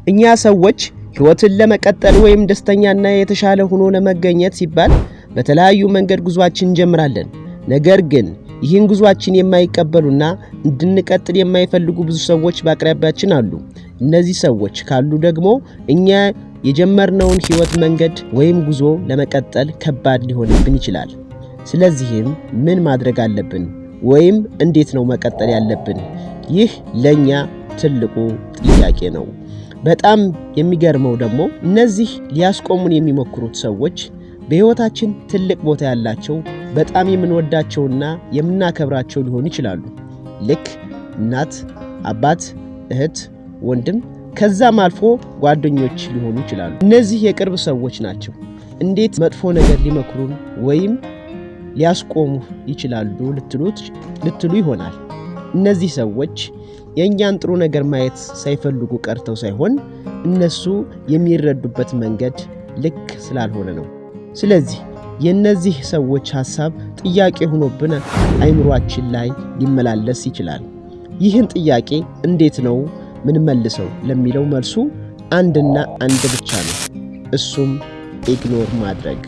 እኛ ሰዎች ህይወትን ለመቀጠል ወይም ደስተኛና የተሻለ ሆኖ ለመገኘት ሲባል በተለያዩ መንገድ ጉዟችን እንጀምራለን። ነገር ግን ይህን ጉዟችን የማይቀበሉና እንድንቀጥል የማይፈልጉ ብዙ ሰዎች በአቅራቢያችን አሉ። እነዚህ ሰዎች ካሉ ደግሞ እኛ የጀመርነውን ህይወት መንገድ ወይም ጉዞ ለመቀጠል ከባድ ሊሆንብን ይችላል። ስለዚህም ምን ማድረግ አለብን ወይም እንዴት ነው መቀጠል ያለብን? ይህ ለኛ ትልቁ ጥያቄ ነው። በጣም የሚገርመው ደግሞ እነዚህ ሊያስቆሙን የሚሞክሩት ሰዎች በህይወታችን ትልቅ ቦታ ያላቸው በጣም የምንወዳቸውና የምናከብራቸው ሊሆኑ ይችላሉ። ልክ እናት፣ አባት፣ እህት፣ ወንድም ከዛም አልፎ ጓደኞች ሊሆኑ ይችላሉ። እነዚህ የቅርብ ሰዎች ናቸው። እንዴት መጥፎ ነገር ሊመክሩን ወይም ሊያስቆሙ ይችላሉ ልትሉ ይሆናል። እነዚህ ሰዎች የእኛን ጥሩ ነገር ማየት ሳይፈልጉ ቀርተው ሳይሆን እነሱ የሚረዱበት መንገድ ልክ ስላልሆነ ነው። ስለዚህ የእነዚህ ሰዎች ሐሳብ ጥያቄ ሆኖብን አይምሮአችን ላይ ሊመላለስ ይችላል። ይህን ጥያቄ እንዴት ነው ምን መልሰው ለሚለው መልሱ አንድና አንድ ብቻ ነው። እሱም ኢግኖር ማድረግ።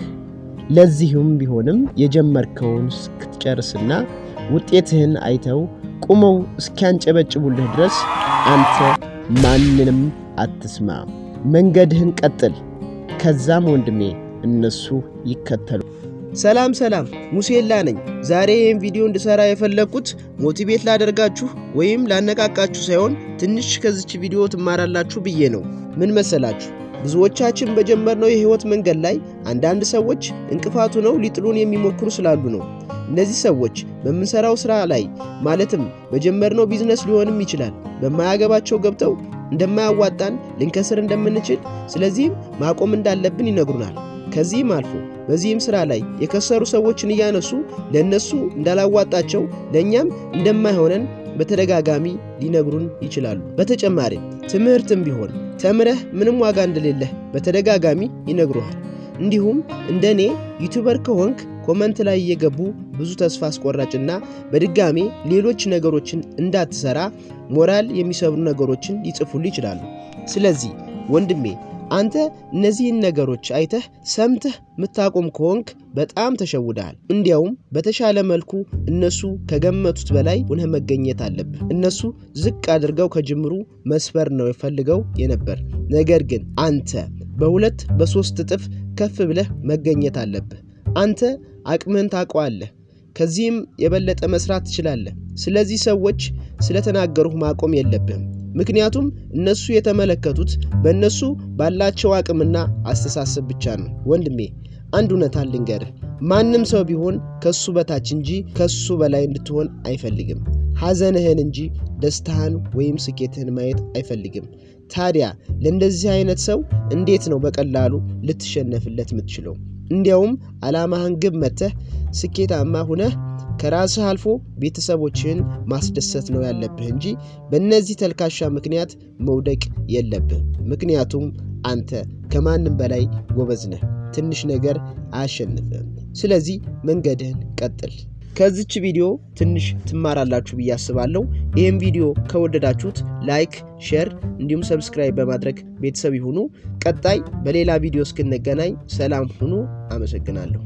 ለዚህም ቢሆንም የጀመርከውን እስክትጨርስና ውጤትህን አይተው ቁመው እስኪያንጨበጭቡልህ ድረስ አንተ ማንንም አትስማ። መንገድህን ቀጥል። ከዛም ወንድሜ እነሱ ይከተሉ። ሰላም ሙሴላ ነኝ። ዛሬ ይህን ቪዲዮ እንድሰራ የፈለኩት ሞቲቬት ላደርጋችሁ ወይም ላነቃቃችሁ ሳይሆን ትንሽ ከዚች ቪዲዮ ትማራላችሁ ብዬ ነው። ምን መሰላችሁ? ብዙዎቻችን በጀመርነው የህይወት መንገድ ላይ አንዳንድ ሰዎች እንቅፋቱ ነው ሊጥሉን የሚሞክሩ ስላሉ ነው። እነዚህ ሰዎች በምንሰራው ስራ ላይ ማለትም በጀመርነው ቢዝነስ ሊሆንም ይችላል በማያገባቸው ገብተው እንደማያዋጣን ልንከስር እንደምንችል ስለዚህም ማቆም እንዳለብን ይነግሩናል። ከዚህም አልፎ በዚህም ስራ ላይ የከሰሩ ሰዎችን እያነሱ ለነሱ እንዳላዋጣቸው ለኛም እንደማይሆነን በተደጋጋሚ ሊነግሩን ይችላሉ። በተጨማሪም ትምህርትም ቢሆን ተምረህ ምንም ዋጋ እንደሌለህ በተደጋጋሚ ይነግሩሃል። እንዲሁም እንደኔ ዩቲዩበር ከሆንክ ኮመንት ላይ እየገቡ ብዙ ተስፋ አስቆራጭና በድጋሚ ሌሎች ነገሮችን እንዳትሰራ ሞራል የሚሰብሩ ነገሮችን ሊጽፉልህ ይችላሉ። ስለዚህ ወንድሜ አንተ እነዚህን ነገሮች አይተህ ሰምተህ ምታቆም ከሆንክ በጣም ተሸውደሃል። እንዲያውም በተሻለ መልኩ እነሱ ከገመቱት በላይ ሆነህ መገኘት አለብህ። እነሱ ዝቅ አድርገው ከጅምሩ መስፈር ነው የፈልገው የነበር። ነገር ግን አንተ በሁለት በሶስት እጥፍ ከፍ ብለህ መገኘት አለብህ። አንተ አቅምህን ታውቀዋለህ። ከዚህም የበለጠ መስራት ትችላለህ። ስለዚህ ሰዎች ስለተናገሩህ ማቆም የለብህም። ምክንያቱም እነሱ የተመለከቱት በእነሱ ባላቸው አቅምና አስተሳሰብ ብቻ ነው። ወንድሜ አንድ እውነት ልንገርህ፣ ማንም ሰው ቢሆን ከሱ በታች እንጂ ከሱ በላይ እንድትሆን አይፈልግም። ሐዘንህን እንጂ ደስታህን ወይም ስኬትህን ማየት አይፈልግም። ታዲያ ለእንደዚህ አይነት ሰው እንዴት ነው በቀላሉ ልትሸነፍለት የምትችለው? እንዲያውም ዓላማህን ግብ መተህ ስኬታማ ሆነህ ከራስህ አልፎ ቤተሰቦችህን ማስደሰት ነው ያለብህ እንጂ በእነዚህ ተልካሻ ምክንያት መውደቅ የለብህም። ምክንያቱም አንተ ከማንም በላይ ጎበዝ ነህ። ትንሽ ነገር አያሸንፍህም። ስለዚህ መንገድህን ቀጥል። ከዚች ቪዲዮ ትንሽ ትማራላችሁ ብዬ አስባለሁ። ይህን ቪዲዮ ከወደዳችሁት ላይክ፣ ሼር እንዲሁም ሰብስክራይብ በማድረግ ቤተሰብ ይሁኑ። ቀጣይ በሌላ ቪዲዮ እስክንገናኝ ሰላም ሁኑ። አመሰግናለሁ።